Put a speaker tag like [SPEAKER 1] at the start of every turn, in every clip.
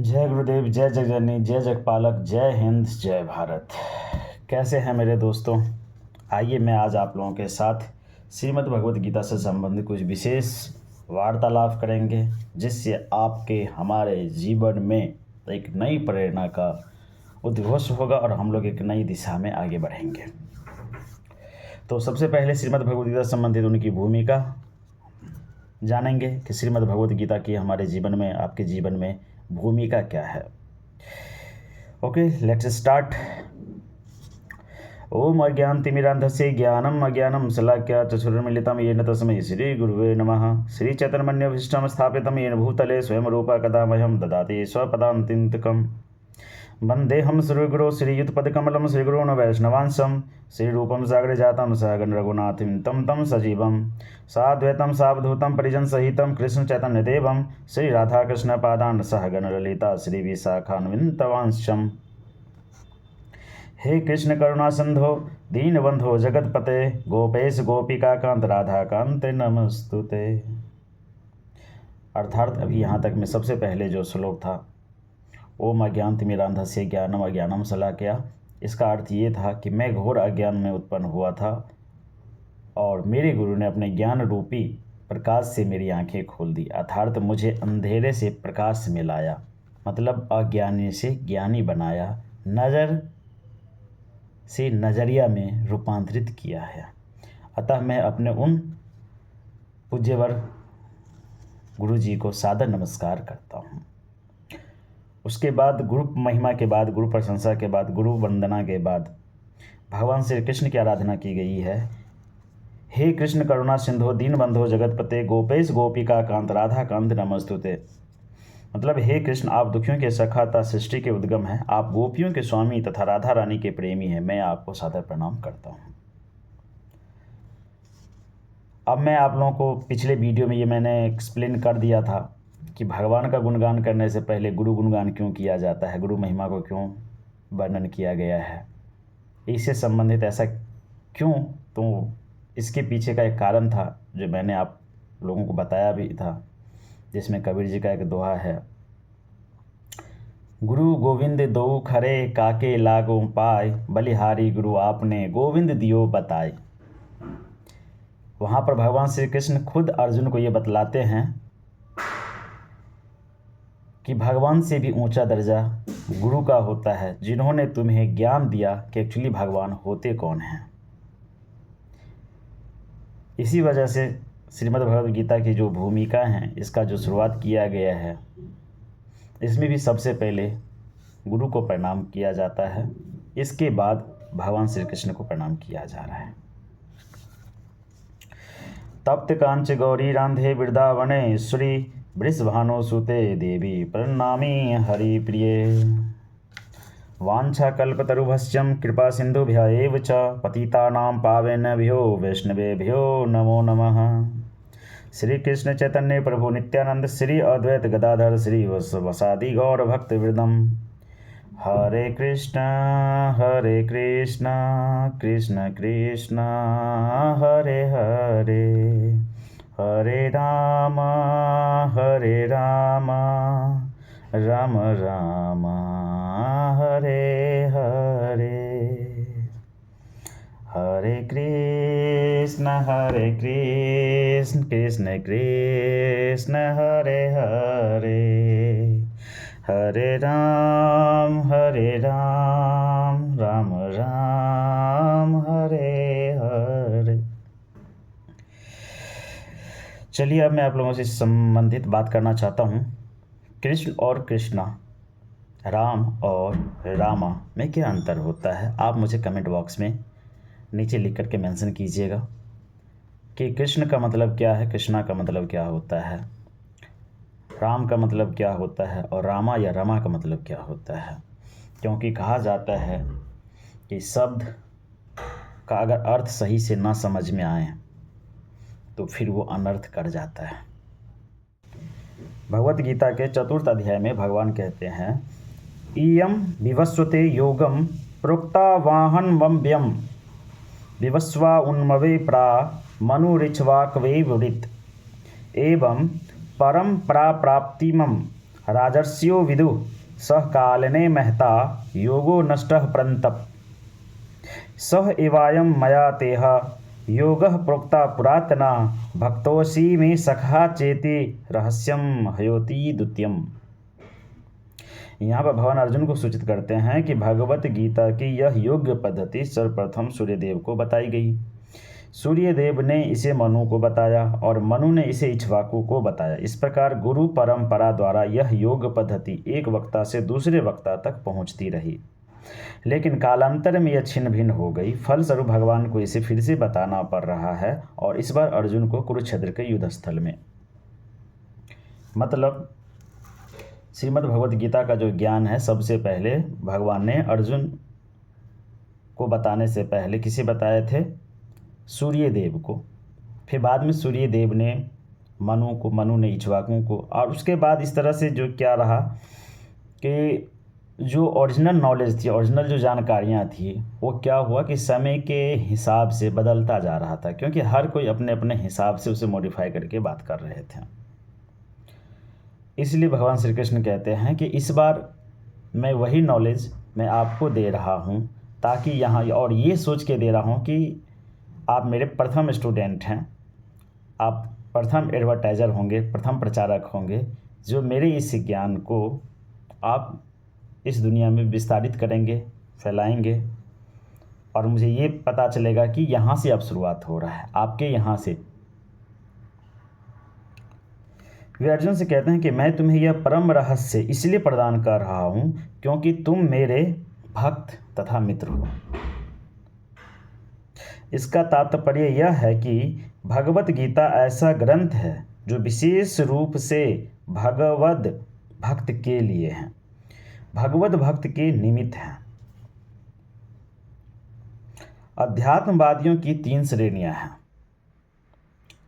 [SPEAKER 1] जय गुरुदेव, जय जगजननी, जय जगपालक, जय हिंद, जय भारत। कैसे हैं मेरे दोस्तों? आइए मैं आज आप लोगों के साथ श्रीमद् भगवत गीता से संबंधित कुछ विशेष वार्तालाप करेंगे, जिससे आपके हमारे जीवन में एक नई प्रेरणा का उद्घोष होगा और हम लोग एक नई दिशा में आगे बढ़ेंगे। तो सबसे पहले श्रीमद् भगवत गीता से संबंधित उनकी भूमिका जानेंगे कि श्रीमद् भगवत गीता की हमारे जीवन में, आपके जीवन में भूमिका क्या है। Okay, let's start. ओम अज्ञानतिमिरान्धस्य ज्ञानम अज्ञानम शलाक्या चक्षुरुन्मीलितं येन तस्मै श्री गुरुवे नमः। श्री चैतन्यमन्यभीष्टं स्थापितं येन भूतले स्वयं रूपा कदा मह्यं ददाति स्वपदान्तिकम्। वन्देऽहं श्रीगुरो श्रीयुतपदकमलं श्रीगुरून् वैष्णवांशं श्रीरूपं सागरजातं सहगण रघुनाथं तं सजीवं साद्वैतं सावधूतं परिजनसहितं कृष्णचैतन्यदेवं श्रीराधाकृष्णपादान् सहगण ललिता श्रीविशाखान्वितंश्च। हे कृष्ण करुणा सिंधो दीनबंधो जगतपते गोपेश गोपिकाकांत राधाकांत नमस्तुते। अर्थात अभी यहाँ तक में सबसे पहले जो श्लोक था, ओम अज्ञानतिमिरान्धस्य ज्ञानम अज्ञानम शलाक्या, इसका अर्थ ये था कि मैं घोर अज्ञान में उत्पन्न हुआ था और मेरे गुरु ने अपने ज्ञान रूपी प्रकाश से मेरी आंखें खोल दी, अर्थात मुझे अंधेरे से प्रकाश में लाया, मतलब अज्ञानी से ज्ञानी बनाया, नज़र से नज़रिया में रूपांतरित किया है। अतः मैं अपने उन पूज्यवर गुरु जी को सादर नमस्कार करता हूँ। उसके बाद गुरु महिमा के बाद, गुरु प्रशंसा के बाद, गुरु वंदना के बाद भगवान श्री कृष्ण की आराधना की गई है। हे कृष्ण करुणा सिंधु दीनबंधो जगतपते गोपेश गोपिका कांत राधा कांत नमस्तुते, मतलब हे कृष्ण, आप दुखियों के सखा तथा सृष्टि के उद्गम हैं, आप गोपियों के स्वामी तथा राधा रानी के प्रेमी हैं, मैं आपको सादर प्रणाम करता हूँ। अब मैं आप लोगों को पिछले वीडियो में ये मैंने एक्सप्लेन कर दिया था कि भगवान का गुणगान करने से पहले गुरु गुणगान क्यों किया जाता है, गुरु महिमा को क्यों वर्णन किया गया है, इससे संबंधित ऐसा क्यों। तो इसके पीछे का एक कारण था जो मैंने आप लोगों को बताया भी था, जिसमें कबीर जी का एक दोहा है, गुरु गोविंद दो खरे काके लागो पाए, बलिहारी गुरु आपने गोविंद दियो बताए। वहाँ पर भगवान श्री कृष्ण खुद अर्जुन को ये बतलाते हैं कि भगवान से भी ऊंचा दर्जा गुरु का होता है, जिन्होंने तुम्हें ज्ञान दिया कि एक्चुअली भगवान होते कौन हैं। इसी वजह से श्रीमद् भगवद गीता की जो भूमिका हैं, इसका जो शुरुआत किया गया है, इसमें भी सबसे पहले गुरु को प्रणाम किया जाता है, इसके बाद भगवान श्री कृष्ण को प्रणाम किया जा रहा है। तप्त कांच गौरी रांधे वृंदावने श्री वृषभानु सुते देवी प्रणामी हरि प्रिये। वाञ्छाकल्पतरुभ्यश्च कृपा सिन्धुभ्य एव च पतितानां पावनेभ्यो वैष्णवेभ्यो नमो नमः। श्री कृष्ण चैतन्य प्रभु नित्यानंद श्री अद्वैत गदाधर श्री वसादि गौर भक्त वृंदम। हरे कृष्ण कृष्ण कृष्ण हरे हरे, हरे राम राम राम हरे हरे, हरे कृष्ण कृष्ण कृष्ण हरे हरे, हरे राम राम राम हरे हरे। चलिए अब मैं आप लोगों से संबंधित बात करना चाहता हूँ। कृष्ण और कृष्णा, राम और रामा में क्या अंतर होता है? आप मुझे कमेंट बॉक्स में नीचे लिख करके मेंशन कीजिएगा कि कृष्ण का मतलब क्या है, कृष्णा का मतलब क्या होता है, राम का मतलब क्या होता है और रामा या रमा का मतलब क्या होता है। क्योंकि कहा जाता है कि शब्द का अगर अर्थ सही से ना समझ में आए तो फिर वो अनर्थ कर जाता है। भगवत गीता के चतुर्थ अध्याय में भगवान कहते हैं, इयं विवस्वते योगम प्रोक्ता वाहन वम्यम विवस्वा उन्मवे प्रा मनुरिच्छवाकवे वृत एवं परम प्राप्तिमं राजर्षियो विदु सह कालने महता योगो नष्टः परन्तप सह एवायं मया तेह योगः प्रोक्ता पुरातना भक्तोऽसि मे सखा चेति रहस्यम हयोति द्वितीयम्। यहाँ पर भगवान अर्जुन को सूचित करते हैं कि भगवत गीता की यह योग्य पद्धति सर्वप्रथम सूर्यदेव को बताई गई। सूर्यदेव ने इसे मनु को बताया और मनु ने इसे इक्ष्वाकु को बताया। इस प्रकार गुरु परंपरा द्वारा यह योग पद्धति एक वक्ता से दूसरे वक्ता तक पहुँचती रही, लेकिन कालांतर में यह छिन्न भिन्न हो गई। फलस्वरूप भगवान को इसे फिर से बताना पड़ रहा है, और इस बार अर्जुन को कुरुक्षेत्र के युद्ध स्थल में। मतलब श्रीमद् भगवत गीता का जो ज्ञान है, सबसे पहले भगवान ने अर्जुन को बताने से पहले किसे बताए थे? सूर्यदेव को। फिर बाद में सूर्यदेव ने मनु को, मनु ने इक्ष्वाकु को, और उसके बाद इस तरह से जो क्या रहा कि जो ओरिजिनल नॉलेज थी, ओरिजिनल जो जानकारियाँ थी, वो क्या हुआ कि समय के हिसाब से बदलता जा रहा था, क्योंकि हर कोई अपने अपने हिसाब से उसे मॉडिफाई करके बात कर रहे थे। इसलिए भगवान श्री कृष्ण कहते हैं कि इस बार मैं वही नॉलेज मैं आपको दे रहा हूँ, ताकि यहाँ, और ये सोच के दे रहा हूँ कि आप मेरे प्रथम स्टूडेंट हैं, आप प्रथम एडवर्टाइज़र होंगे, प्रथम प्रचारक होंगे, जो मेरे इस ज्ञान को आप इस दुनिया में विस्तारित करेंगे, फैलाएंगे, और मुझे ये पता चलेगा कि यहाँ से अब शुरुआत हो रहा है, आपके यहाँ से। वे अर्जुन से कहते हैं कि मैं तुम्हें यह परम रहस्य इसलिए प्रदान कर रहा हूँ क्योंकि तुम मेरे भक्त तथा मित्र हो। इसका तात्पर्य यह है कि भगवत गीता ऐसा ग्रंथ है जो विशेष रूप से भगवद भक्त के लिए है, भगवत भक्त के निमित्त है। अध्यात्मवादियों की 3 श्रेणियां हैं।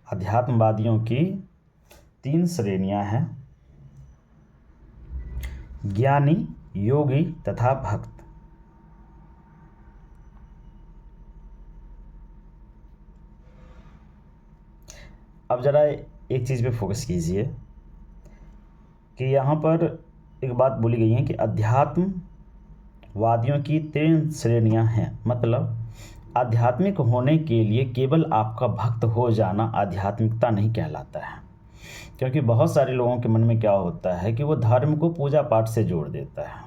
[SPEAKER 1] अध्यात्मवादियों की 3 श्रेणियां हैं: ज्ञानी, योगी तथा भक्त। अब ज़रा एक चीज़ पे फोकस कीजिए कि यहाँ पर एक बात बोली गई है कि अध्यात्मवादियों की 3 श्रेणियाँ हैं। मतलब आध्यात्मिक होने के लिए केवल आपका भक्त हो जाना आध्यात्मिकता नहीं कहलाता है, क्योंकि बहुत सारे लोगों के मन में क्या होता है कि वो धर्म को पूजा पाठ से जोड़ देता है,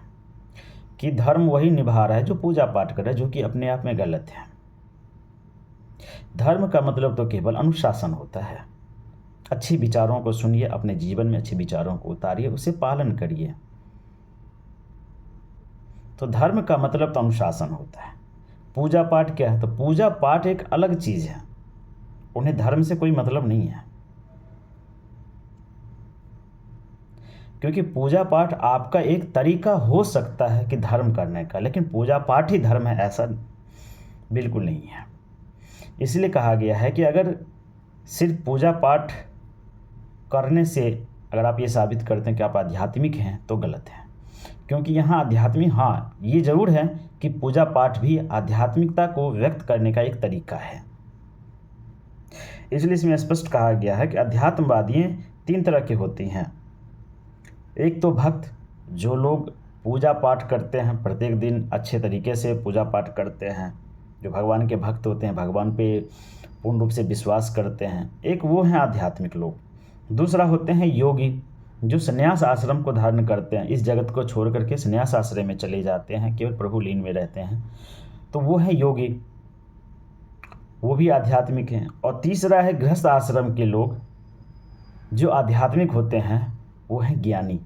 [SPEAKER 1] कि धर्म वही निभा रहा है जो पूजा पाठ कर रहा है, जो कि अपने आप में गलत है। धर्म का मतलब तो केवल अनुशासन होता है। अच्छे विचारों को सुनिए, अपने जीवन में अच्छे विचारों को उतारिए, उसे पालन करिए। तो धर्म का मतलब तो अनुशासन होता है। पूजा पाठ क्या है? तो पूजा पाठ एक अलग चीज़ है, उन्हें धर्म से कोई मतलब नहीं है, क्योंकि पूजा पाठ आपका एक तरीका हो सकता है कि धर्म करने का, लेकिन पूजा पाठ ही धर्म है ऐसा बिल्कुल नहीं है। इसलिए कहा गया है कि अगर सिर्फ पूजा पाठ करने से अगर आप ये साबित करते हैं कि आप आध्यात्मिक हैं तो गलत है, क्योंकि यहाँ आध्यात्मिक, हाँ ये ज़रूर है कि पूजा पाठ भी आध्यात्मिकता को व्यक्त करने का एक तरीका है। इसलिए इसमें स्पष्ट कहा गया है कि अध्यात्मवादी 3 तरह के होती हैं। एक तो भक्त, जो लोग पूजा पाठ करते हैं, प्रत्येक दिन अच्छे तरीके से पूजा पाठ करते हैं, जो भगवान के भक्त होते हैं, भगवान पे पूर्ण रूप से विश्वास करते हैं। एक वो हैं आध्यात्मिक लोग। दूसरा होते हैं योगी, जो संन्यास आश्रम को धारण करते हैं, इस जगत को छोड़ करके संन्यास आश्रम में चले जाते हैं, केवल प्रभु लीन में रहते हैं, तो वो है योगी, वो भी आध्यात्मिक हैं। और तीसरा है गृहस्थ आश्रम के लोग, जो आध्यात्मिक होते हैं, वो हैं ज्ञानी,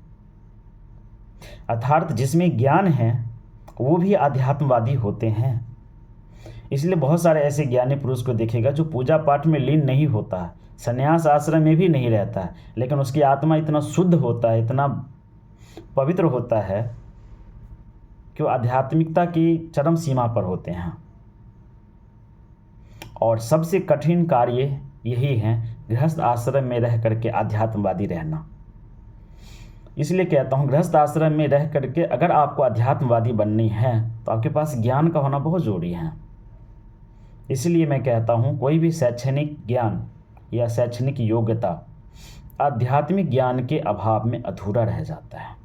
[SPEAKER 1] अर्थात जिसमें ज्ञान है वो भी आध्यात्मवादी होते हैं। इसलिए बहुत सारे ऐसे ज्ञानी पुरुष को देखेगा जो पूजा पाठ में लीन नहीं होता है, संन्यास आश्रम में भी नहीं रहता है, लेकिन उसकी आत्मा इतना शुद्ध होता है, इतना पवित्र होता है कि वो आध्यात्मिकता की चरम सीमा पर होते हैं। और सबसे कठिन कार्य यही है, गृहस्थ आश्रम में रह करके आध्यात्मवादी रहना। इसलिए कहता हूँ, गृहस्थ आश्रम में रह करके अगर आपको आध्यात्मवादी बननी है तो आपके पास ज्ञान का होना बहुत ज़रूरी है। इसलिए मैं कहता हूँ, कोई भी शैक्षणिक ज्ञान या शैक्षणिक योग्यता आध्यात्मिक ज्ञान के अभाव में अधूरा रह जाता है।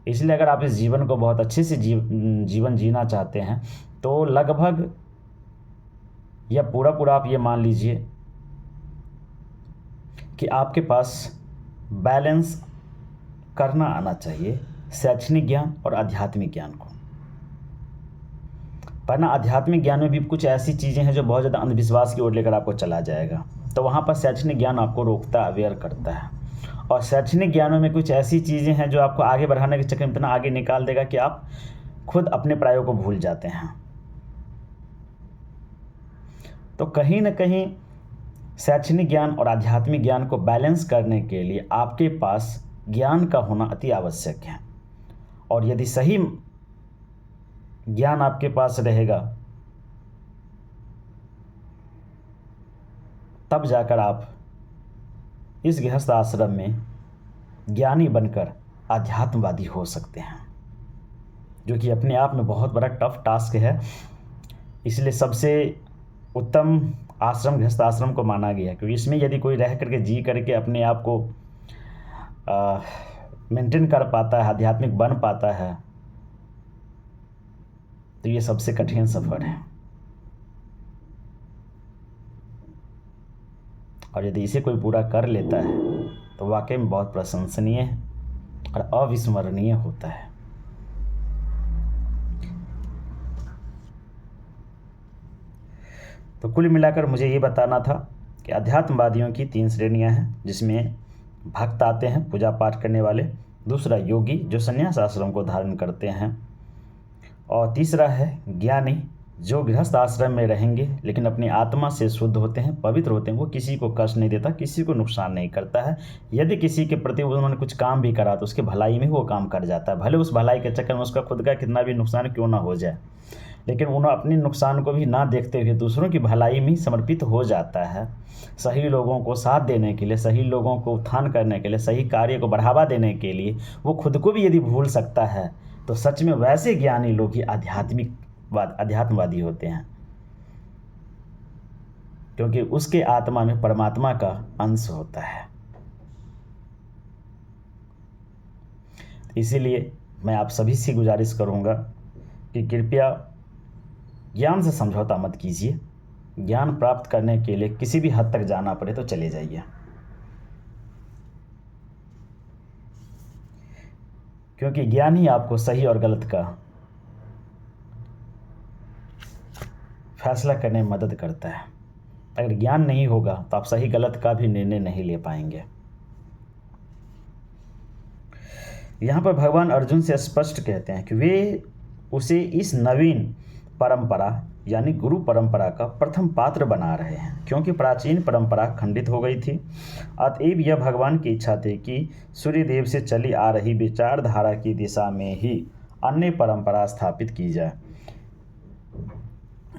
[SPEAKER 1] इसलिए अगर आप इस जीवन को बहुत अच्छे से जीवन जीना चाहते हैं तो लगभग या पूरा पूरा आप ये मान लीजिए कि आपके पास बैलेंस करना आना चाहिए शैक्षणिक ज्ञान और आध्यात्मिक ज्ञान को। पर ना आध्यात्मिक ज्ञान में भी कुछ ऐसी चीज़ें हैं जो बहुत ज़्यादा अंधविश्वास की ओर लेकर आपको चला जाएगा, तो वहाँ पर शैक्षणिक ज्ञान आपको रोकता अवेयर करता है। और शैक्षणिक ज्ञानों में कुछ ऐसी चीज़ें हैं जो आपको आगे बढ़ाने के चक्कर में इतना आगे निकाल देगा कि आप खुद अपने प्रायों को भूल जाते हैं। तो कहीं ना कहीं शैक्षणिक ज्ञान और आध्यात्मिक ज्ञान को बैलेंस करने के लिए आपके पास ज्ञान का होना अति आवश्यक है। और यदि सही ज्ञान आपके पास रहेगा तब जाकर आप इस गृहस्थ आश्रम में ज्ञानी बनकर आध्यात्मवादी हो सकते हैं, जो कि अपने आप में बहुत बड़ा टफ टास्क है। इसलिए सबसे उत्तम आश्रम गृहस्थ आश्रम को माना गया है, क्योंकि इसमें यदि कोई रह करके जी करके अपने आप को मेंटेन कर पाता है, आध्यात्मिक बन पाता है, तो ये सबसे कठिन सफ़र है। और यदि इसे कोई पूरा कर लेता है तो वाकई में बहुत प्रशंसनीय और अविस्मरणीय होता है। तो कुल मिलाकर मुझे ये बताना था कि अध्यात्मवादियों की 3 श्रेणियां हैं, जिसमें भक्त आते हैं पूजा पाठ करने वाले, दूसरा योगी जो संन्यास आश्रम को धारण करते हैं, और तीसरा है ज्ञानी जो गृहस्थ आश्रम में रहेंगे लेकिन अपनी आत्मा से शुद्ध होते हैं, पवित्र होते हैं। वो किसी को कष्ट नहीं देता, किसी को नुकसान नहीं करता है। यदि किसी के प्रति उन्होंने कुछ काम भी करा तो उसके भलाई में वो काम कर जाता है, भले उस भलाई के चक्कर में उसका खुद का कितना भी नुकसान क्यों ना हो जाए, लेकिन उन्होंने अपने नुकसान को भी ना देखते हुए दूसरों की भलाई में समर्पित हो जाता है। सही लोगों को साथ देने के लिए, सही लोगों को उत्थान करने के लिए, सही कार्य को बढ़ावा देने के लिए वो खुद को भी यदि भूल सकता है तो सच में वैसे ज्ञानी लोग ही अध्यात्मवादी होते हैं, क्योंकि उसके आत्मा में परमात्मा का अंश होता है। इसीलिए मैं आप सभी से गुजारिश करूंगा कि कृपया ज्ञान से समझौता मत कीजिए। ज्ञान प्राप्त करने के लिए किसी भी हद तक जाना पड़े तो चले जाइए, क्योंकि ज्ञान ही आपको सही और गलत का फैसला करने में मदद करता है। अगर ज्ञान नहीं होगा तो आप सही गलत का भी निर्णय नहीं ले पाएंगे। यहाँ पर भगवान अर्जुन से स्पष्ट कहते हैं कि वे उसे इस नवीन परंपरा यानी गुरु परंपरा का प्रथम पात्र बना रहे हैं, क्योंकि प्राचीन परंपरा खंडित हो गई थी। अतएव यह भगवान की इच्छा थी कि सूर्यदेव से चली आ रही विचारधारा की दिशा में ही अन्य परंपरा स्थापित की जाए,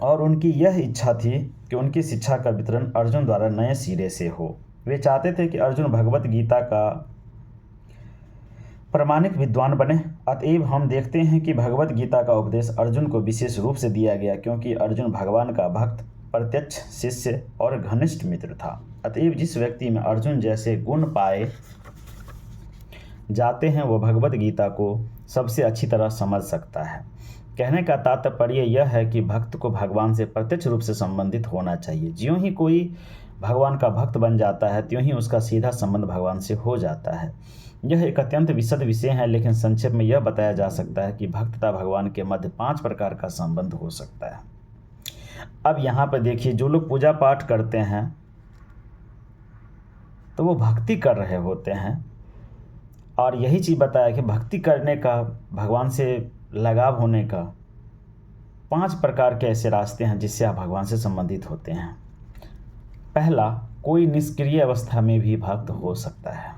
[SPEAKER 1] और उनकी यह इच्छा थी कि उनकी शिक्षा का वितरण अर्जुन द्वारा नए सिरे से हो। वे चाहते थे कि अर्जुन भगवत गीता का प्रामाणिक विद्वान बने। अतएव हम देखते हैं कि भगवत गीता का उपदेश अर्जुन को विशेष रूप से दिया गया, क्योंकि अर्जुन भगवान का भक्त, प्रत्यक्ष शिष्य और घनिष्ठ मित्र था। अतएव जिस व्यक्ति में अर्जुन जैसे गुण पाए जाते हैं वह भगवत गीता को सबसे अच्छी तरह समझ सकता है। कहने का तात्पर्य यह है कि भक्त को भगवान से प्रत्यक्ष रूप से संबंधित होना चाहिए। ज्यों ही कोई भगवान का भक्त बन जाता है त्यों ही उसका सीधा संबंध भगवान से हो जाता है। यह एक अत्यंत विशद विषय है, लेकिन संक्षेप में यह बताया जा सकता है कि भक्त तथा भगवान के मध्य 5 प्रकार का संबंध हो सकता है। अब यहाँ पर देखिए, जो लोग पूजा पाठ करते हैं तो वो भक्ति कर रहे होते हैं, और यही चीज़ बताया कि भक्ति करने का, भगवान से लगाव होने का 5 प्रकार के ऐसे रास्ते हैं जिससे आप भगवान से संबंधित होते हैं। पहला, कोई निष्क्रिय अवस्था में भी भक्त हो सकता है,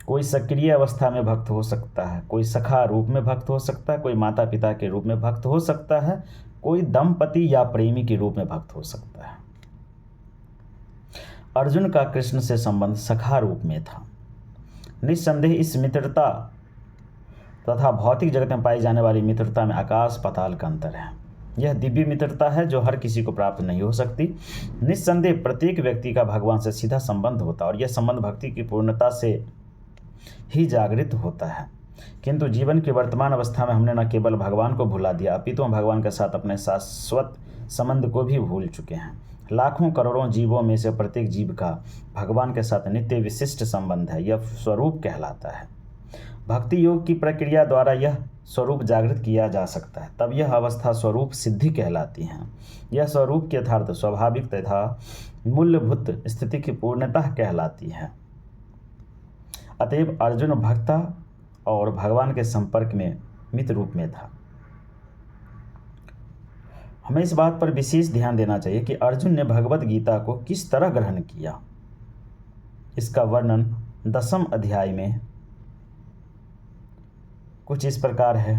[SPEAKER 1] कोई सक्रिय अवस्था में भक्त हो सकता है, कोई सखा रूप में भक्त हो सकता है, कोई माता पिता के रूप में भक्त हो सकता है, कोई दंपति या प्रेमी के रूप में भक्त हो सकता है। अर्जुन का कृष्ण से संबंध सखा रूप में था। निस्संदेह इस मित्रता तथा भौतिक जगत में पाई जाने वाली मित्रता में आकाश पाताल का अंतर है। यह दिव्य मित्रता है जो हर किसी को प्राप्त नहीं हो सकती। निस्संदेह प्रत्येक व्यक्ति का भगवान से सीधा संबंध होता है और यह संबंध भक्ति की पूर्णता से ही जागृत होता है। किंतु जीवन की वर्तमान अवस्था में हमने न केवल भगवान को भुला दिया, अपितु हम भगवान के साथ अपने शाश्वत संबंध को भी भूल चुके हैं। लाखों करोड़ों जीवों में से प्रत्येक जीव का भगवान के साथ नित्य विशिष्ट संबंध है, यह स्वरूप कहलाता है। भक्ति योग की प्रक्रिया द्वारा यह स्वरूप जागृत किया जा सकता है, तब यह अवस्था स्वरूप सिद्धि कहलाती है। यह स्वरूप के यथार्थ स्वाभाविक तथा मूलभूत स्थिति की पूर्णता कहलाती है। अतएव अर्जुन भक्ता और भगवान के संपर्क में मित्र रूप में था। हमें इस बात पर विशेष ध्यान देना चाहिए कि अर्जुन ने भगवत गीता को किस तरह ग्रहण किया। इसका वर्णन 10वें अध्याय में कुछ इस प्रकार है।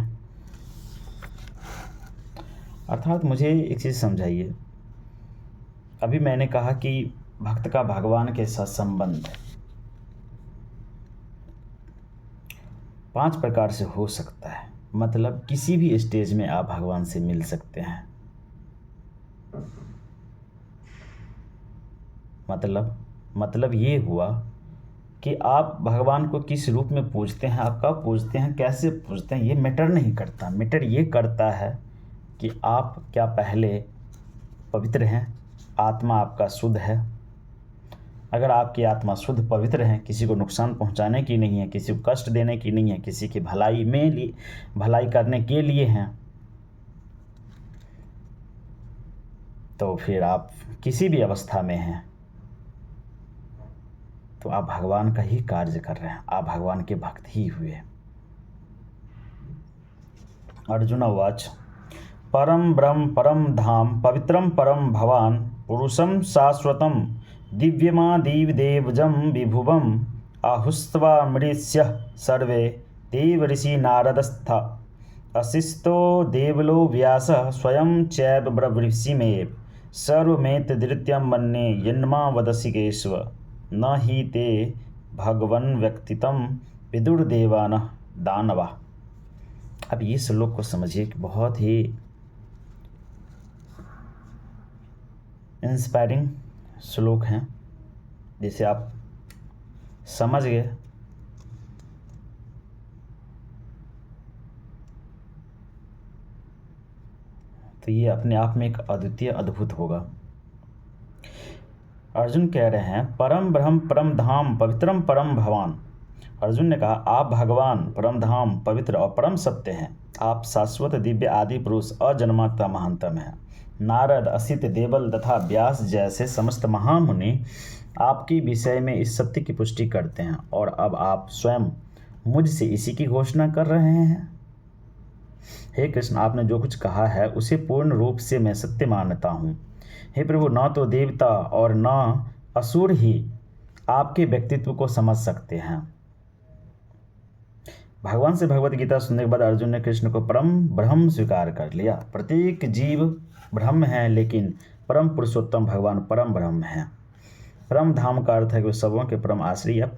[SPEAKER 1] अर्थात मुझे एक चीज़ समझाइए, अभी मैंने कहा कि भक्त का भगवान के साथ संबंध 5 प्रकार से हो सकता है। मतलब किसी भी स्टेज में आप भगवान से मिल सकते हैं। मतलब ये हुआ कि आप भगवान को किस रूप में पूजते हैं, आप कब पूजते हैं, कैसे पूजते हैं, ये मैटर नहीं करता। मैटर ये करता है कि आप क्या पहले पवित्र हैं, आत्मा आपका शुद्ध है। अगर आपकी आत्मा शुद्ध पवित्र है, किसी को नुकसान पहुंचाने की नहीं है, किसी को कष्ट देने की नहीं है, किसी की भलाई करने के लिए हैं, तो फिर आप किसी भी अवस्था में हैं तो आप भगवान का ही कार्य कर रहे हैं, आप भगवान के भक्त ही हुए। अर्जुन उवाच परम ब्रह्म परम धाम पवित्रम परम भवान पुरुषम शाश्वतम दिव्यमादिव देवजम विभुवम आहुस्त्वा मृत्स्य सर्वे देव ऋषि नारदस्थ अशिस्तो देवलो व्यास स्वयं चैव ब्रवीषिमेव सर्वमेतदृत्यं मन्ये यन्मा वदसि केशव न ही ते भगवन् व्यक्तितम विदुर्देवान दानवा। अब ये श्लोक को समझिए कि बहुत ही इंस्पायरिंग श्लोक हैं, जिसे आप समझ गए तो ये अपने आप में एक अद्वितीय अद्भुत होगा। अर्जुन कह रहे हैं परम ब्रह्म परम धाम पवित्रम परम भवान। अर्जुन ने कहा आप भगवान परम धाम पवित्र और परम सत्य हैं। आप शाश्वत दिव्य आदि पुरुष अजन्मा तथा महानतम हैं। नारद असित देवल तथा व्यास जैसे समस्त महामुनि आपके विषय में इस सत्य की पुष्टि करते हैं और अब आप स्वयं मुझसे इसी की घोषणा कर रहे हैं। हे कृष्ण, आपने जो कुछ कहा है उसे पूर्ण रूप से मैं सत्य मानता हूँ। हे प्रभु, न तो देवता और न असुर ही आपके व्यक्तित्व को समझ सकते हैं। भगवान से भगवत गीता सुनने के बाद अर्जुन ने कृष्ण को परम ब्रह्म स्वीकार कर लिया। प्रत्येक जीव ब्रह्म है, लेकिन परम पुरुषोत्तम भगवान परम ब्रह्म है। परम धाम का अर्थ है कि वे सबों के परम आश्रय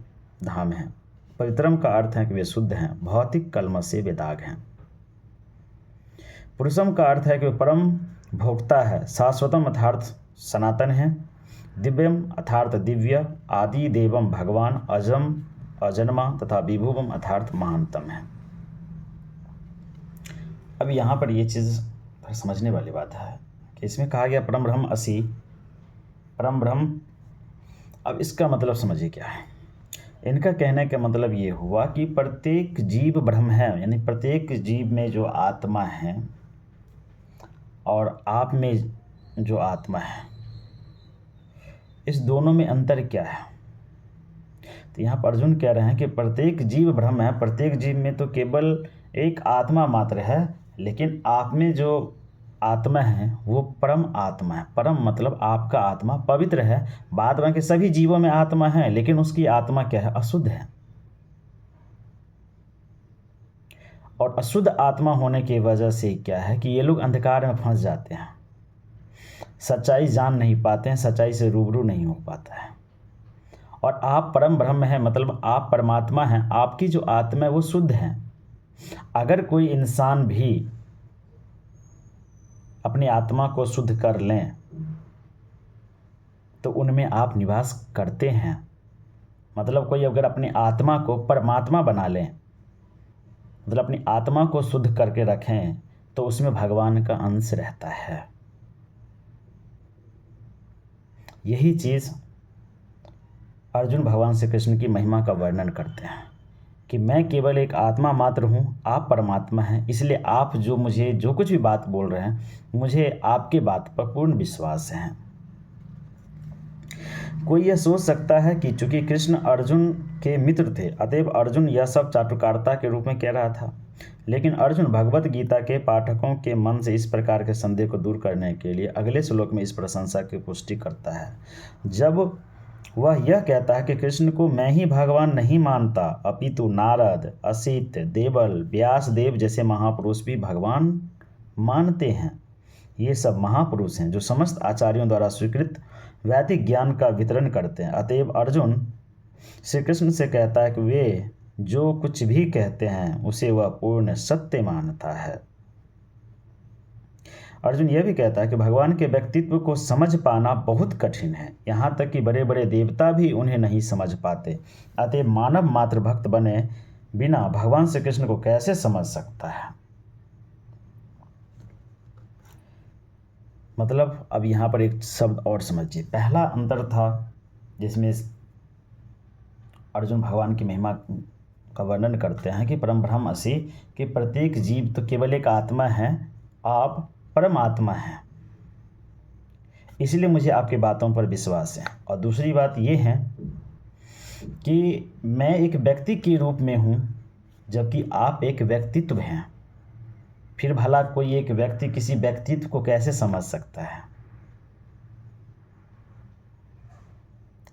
[SPEAKER 1] धाम है। पवित्रम का अर्थ है कि वे शुद्ध हैं, भौतिक कलमश से बेदाग हैं। पुरुषम का अर्थ है कि वे परम भोक्ता है। शाश्वतम अर्थात सनातन है। दिव्यम अर्थात दिव्य। आदि देवम भगवान अजम अजन्मा तथा विभुवम अर्थात महानतम है। अब यहाँ पर ये चीज़ समझने वाली बात है कि इसमें कहा गया परम ब्रह्म असि परम ब्रह्म। अब इसका मतलब समझिए क्या है। इनका कहने का मतलब ये हुआ कि प्रत्येक जीव ब्रह्म है, यानी प्रत्येक जीव में जो आत्मा है और आप में जो आत्मा है, इस दोनों में अंतर क्या है। तो यहाँ पर अर्जुन कह रहे हैं कि प्रत्येक जीव ब्रह्म है, प्रत्येक जीव में तो केवल एक आत्मा मात्र है, लेकिन आप में जो आत्मा है वो परम आत्मा है। परम मतलब आपका आत्मा पवित्र है। बाद बाकी सभी जीवों में आत्मा है, लेकिन उसकी आत्मा क्या है, अशुद्ध है। और अशुद्ध आत्मा होने की वजह से क्या है कि ये लोग अंधकार में फंस जाते हैं, सच्चाई जान नहीं पाते हैं, सच्चाई से रूबरू नहीं हो पाता है। और आप परम ब्रह्म हैं, मतलब आप परमात्मा हैं, आपकी जो आत्मा है वो शुद्ध है। अगर कोई इंसान भी अपनी आत्मा को शुद्ध कर लें तो उनमें आप निवास करते हैं। मतलब कोई अगर अपनी आत्मा को परमात्मा बना लें, मतलब अपनी आत्मा को शुद्ध करके रखें, तो उसमें भगवान का अंश रहता है। यही चीज़ अर्जुन भगवान श्री कृष्ण की महिमा का वर्णन करते हैं कि मैं केवल एक आत्मा मात्र हूँ, आप परमात्मा हैं, इसलिए आप जो मुझे जो कुछ भी बात बोल रहे हैं, मुझे आपके बात पर पूर्ण विश्वास है। कोई यह सोच सकता है कि चूंकि कृष्ण अर्जुन के मित्र थे, अतएव अर्जुन यह सब चाटुकारिता के रूप में कह रहा था। लेकिन अर्जुन भगवत गीता के पाठकों के मन से इस प्रकार के संदेह को दूर करने के लिए अगले श्लोक में इस प्रशंसा की पुष्टि करता है, जब वह यह कहता है कि कृष्ण को मैं ही भगवान नहीं मानता, अपितु नारद, असित, देवल, व्यास देव जैसे महापुरुष भी भगवान मानते हैं। ये सब महापुरुष हैं जो समस्त आचार्यों द्वारा स्वीकृत वैदिक ज्ञान का वितरण करते हैं। अतएव अर्जुन श्री कृष्ण से कहता है कि वे जो कुछ भी कहते हैं उसे वह पूर्ण सत्य मानता है। अर्जुन यह भी कहता है कि भगवान के व्यक्तित्व को समझ पाना बहुत कठिन है, यहाँ तक कि बड़े बड़े देवता भी उन्हें नहीं समझ पाते। अतएव मानव मात्र भक्त बने बिना भगवान श्री कृष्ण को कैसे समझ सकता है। मतलब अब यहाँ पर एक शब्द और समझिए। पहला अंतर था जिसमें अर्जुन भगवान की महिमा का वर्णन करते हैं कि परम ब्रह्म असि, कि प्रत्येक जीव तो केवल एक आत्मा है, आप परमात्मा हैं, इसलिए मुझे आपकी बातों पर विश्वास है। और दूसरी बात यह है कि मैं एक व्यक्ति के रूप में हूँ जबकि आप एक व्यक्तित्व हैं। फिर भला कोई एक व्यक्ति किसी व्यक्तित्व को कैसे समझ सकता है।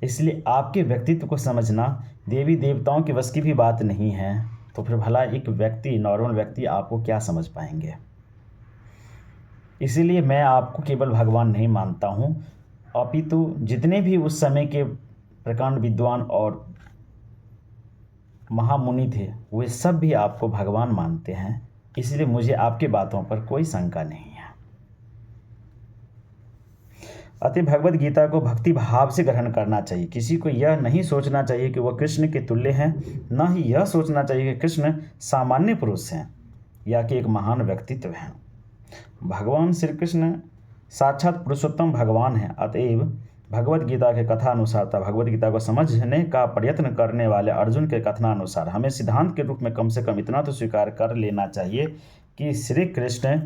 [SPEAKER 1] इसलिए आपके व्यक्तित्व को समझना देवी देवताओं के वश की भी बात नहीं है, तो फिर भला एक व्यक्ति, नॉर्मल व्यक्ति आपको क्या समझ पाएंगे। इसीलिए मैं आपको केवल भगवान नहीं मानता हूँ, अपितु जितने भी उस समय के प्रकांड विद्वान और महामुनि थे वे सब भी आपको भगवान मानते हैं। इसलिए मुझे आपकी बातों पर कोई शंका नहीं है। अतः भगवत गीता को भक्ति भाव से ग्रहण करना चाहिए। किसी को यह नहीं सोचना चाहिए कि वह कृष्ण के तुल्य हैं, न ही यह सोचना चाहिए कि कृष्ण सामान्य पुरुष हैं या कि एक महान व्यक्तित्व हैं। भगवान श्री कृष्ण साक्षात पुरुषोत्तम भगवान हैं। अतएव भगवत गीता के कथानुसार भगवत गीता को समझने का प्रयत्न करने वाले अर्जुन के कथनानुसार हमें सिद्धांत के रूप में कम से कम इतना तो स्वीकार कर लेना चाहिए कि श्री कृष्ण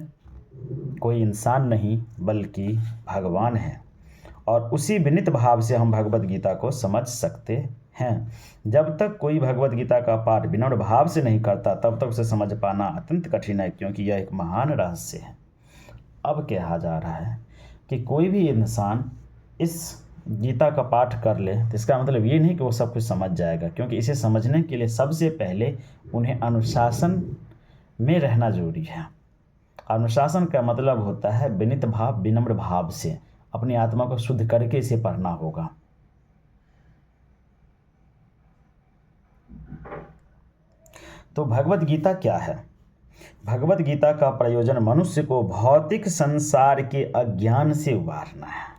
[SPEAKER 1] कोई इंसान नहीं बल्कि भगवान है, और उसी विनीत भाव से हम भगवत गीता को समझ सकते हैं। जब तक कोई भगवत गीता का पाठ विनम्र भाव से नहीं करता तब तक उसे समझ पाना अत्यंत कठिन है, क्योंकि यह एक महान रहस्य है। अब कहा जा रहा है कि कोई भी इंसान इस गीता का पाठ कर ले तो इसका मतलब ये नहीं कि वो सब कुछ समझ जाएगा, क्योंकि इसे समझने के लिए सबसे पहले उन्हें अनुशासन में रहना जरूरी है। अनुशासन का मतलब होता है विनीत भाव, विनम्र भाव से अपनी आत्मा को शुद्ध करके इसे पढ़ना होगा। तो भगवत गीता क्या है? भगवत गीता का प्रयोजन मनुष्य को भौतिक संसार के अज्ञान से उबारना है।